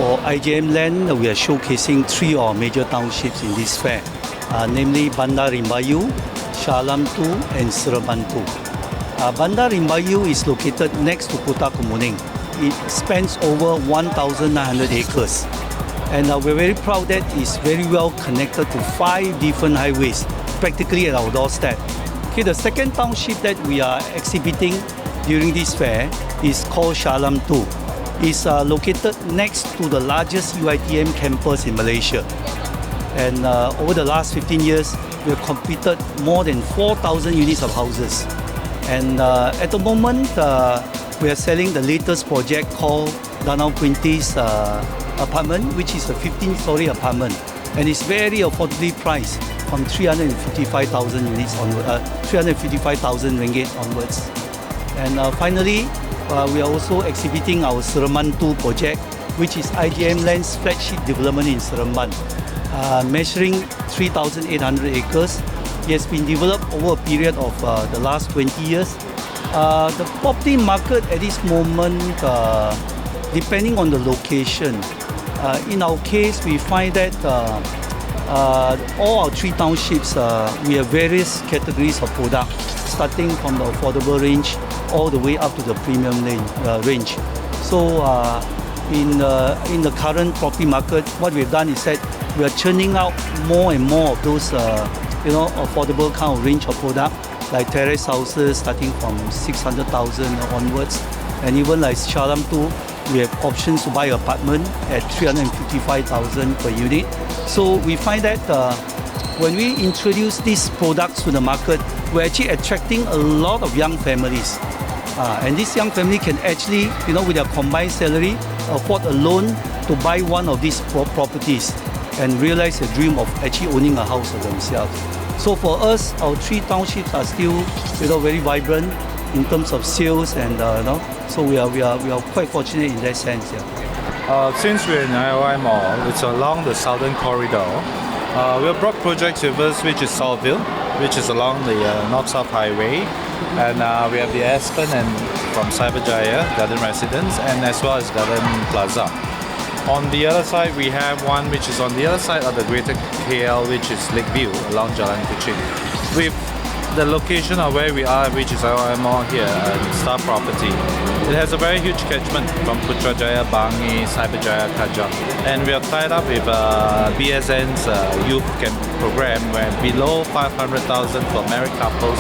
For IJM land, we are showcasing 3 of our major townships in this fair, namely Bandar Rimbayu, Shah Alam 2 and Seremban 2. Bandar Rimbayu is located next to Kota Kemuning. It spans over 1,900 acres. And we're very proud that it's very well connected to 5 different highways, practically at our doorstep. Okay, the second township that we are exhibiting during this fair is called Shah Alam 2. It's located next to the largest UiTM campus in Malaysia. And over the last 15 years, we have completed more than 4,000 units of houses. And at the moment, we are selling the latest project called Danau Quintis apartment, which is a 15-story apartment. And it's very affordably priced from 355,000 units onward, 355,000 ringgit onwards. And finally, we are also exhibiting our Seremban 2 project, which is IJM Land's flagship development in Seremban, measuring 3,800 acres. It has been developed over a period of the last 20 years. The property market at this moment, depending on the location, in our case, we find that all our 3 townships, we have various categories of product, starting from the affordable range all the way up to the premium range. So in the current property market, what we've done is that we are churning out more and more of those affordable kind of range of product, like terrace houses starting from 600,000 onwards, and even like Shah Alam 2, we have options to buy an apartment at 355,000 per unit. So we find that when we introduce these products to the market, we're actually attracting a lot of young families. And this young family can actually, with their combined salary, afford a loan to buy one of these properties and realize the dream of actually owning a house for themselves. So for us, our 3 townships are still, very vibrant in terms of sales, and so we are quite fortunate in that sense. Yeah. Since we're in IOI Mall, it's along the Southern Corridor. We have brought projects with us, which is Southville, which is along the North-South Highway, and we have the Aspen and from Cyberjaya Garden Residence, and as well as Garden Plaza. On the other side, we have one which is on the other side of the Greater KL, which is Lakeview along Jalan Kuching. With the location of where we are, which is our mall here at StarProperty, it has a very huge catchment from Putrajaya, Bangi, Cyberjaya, Kajang, and we are tied up with BSN's youth camp program, where below 500,000 for married couples,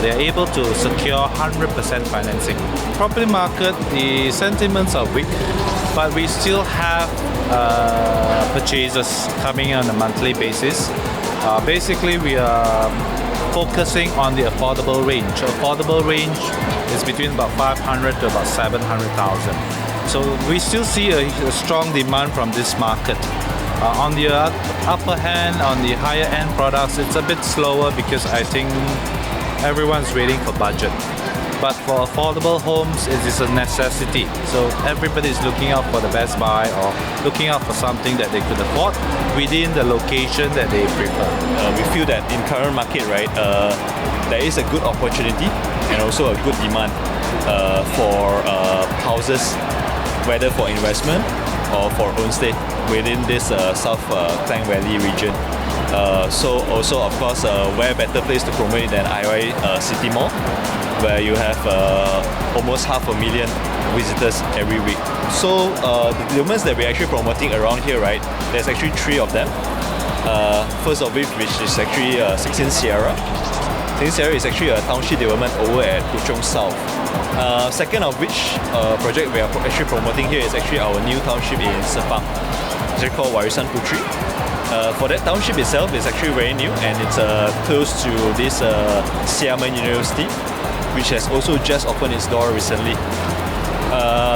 they are able to secure 100% financing. Property market, the sentiments are weak, but we still have purchases coming on a monthly basis. Basically, we are focusing on the affordable range. Affordable range is between about 500 to about 700,000. So we still see a strong demand from this market. On the upper hand, on the higher end products, it's a bit slower because I think everyone's waiting for budget. But for affordable homes, it is a necessity. So everybody is looking out for the best buy or looking out for something that they could afford within the location that they prefer. We feel that in current market, right, there is a good opportunity and also a good demand for houses, whether for investment or for homestay within this South Klang Valley region. So also, of course, where better place to promote it than IOI City Mall, where you have almost 500,000 visitors every week. So the developments that we're actually promoting around here, right, there's actually 3 of them. First of which is actually 16 Sierra. 16 Sierra is actually a township development over at Puchong South. Second of which project we are actually promoting here is actually our new township in Sepang. It's actually called Warisan Putri. For that township itself, it's actually very new, and it's close to this Xiamen University, which has also just opened its door recently.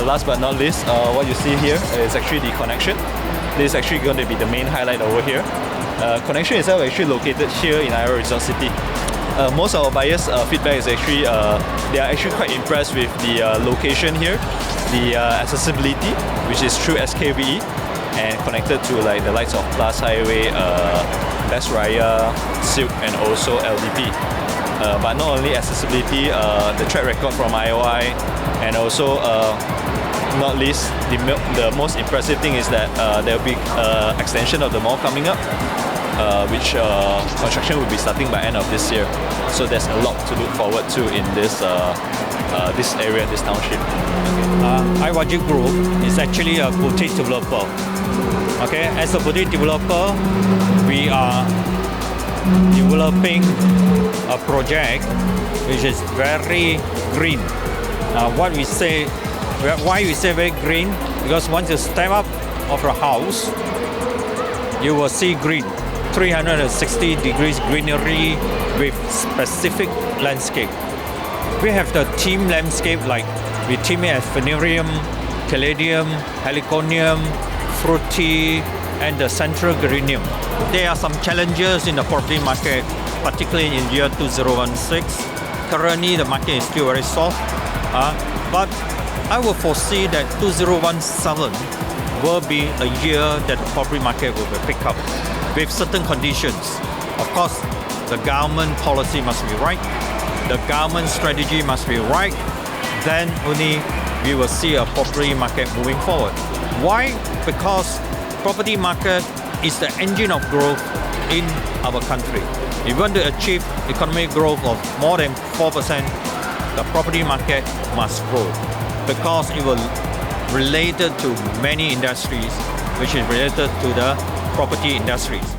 Last but not least, what you see here is actually the connection. This is actually going to be the main highlight over here. Connection itself is actually located here in IOI Resort City. Most of our buyers' feedback is actually they are actually quite impressed with the location here, the accessibility, which is through SKVE and connected to like the likes of Plus Highway, Best Raya, Silk, and also LDP. But not only accessibility, the track record from IOI, and also not least, the most impressive thing is that there will be extension of the mall coming up, which construction will be starting by end of this year. So there's a lot to look forward to in this area, this township. iWajib Group is actually a boutique developer. Okay, as a boutique developer, we are developing a project which is very green. Why we say very green? Because once you step up of your house, you will see green, 360 degrees greenery with specific landscape. We have the theme landscape, like we theme it as Phanerium, Caladium, Heliconium, Fruity, and the Central Geranium. There are some challenges in the property market, particularly in year 2016. Currently, the market is still very soft, but I will foresee that 2017 will be a year that the property market will pick up with certain conditions. Of course, the government policy must be right, the government strategy must be right, then only we will see a property market moving forward. Why? Because property market is the engine of growth in our country. If we want to achieve economic growth of more than 4%, the property market must grow because it will related to many industries, which is related to the property industries.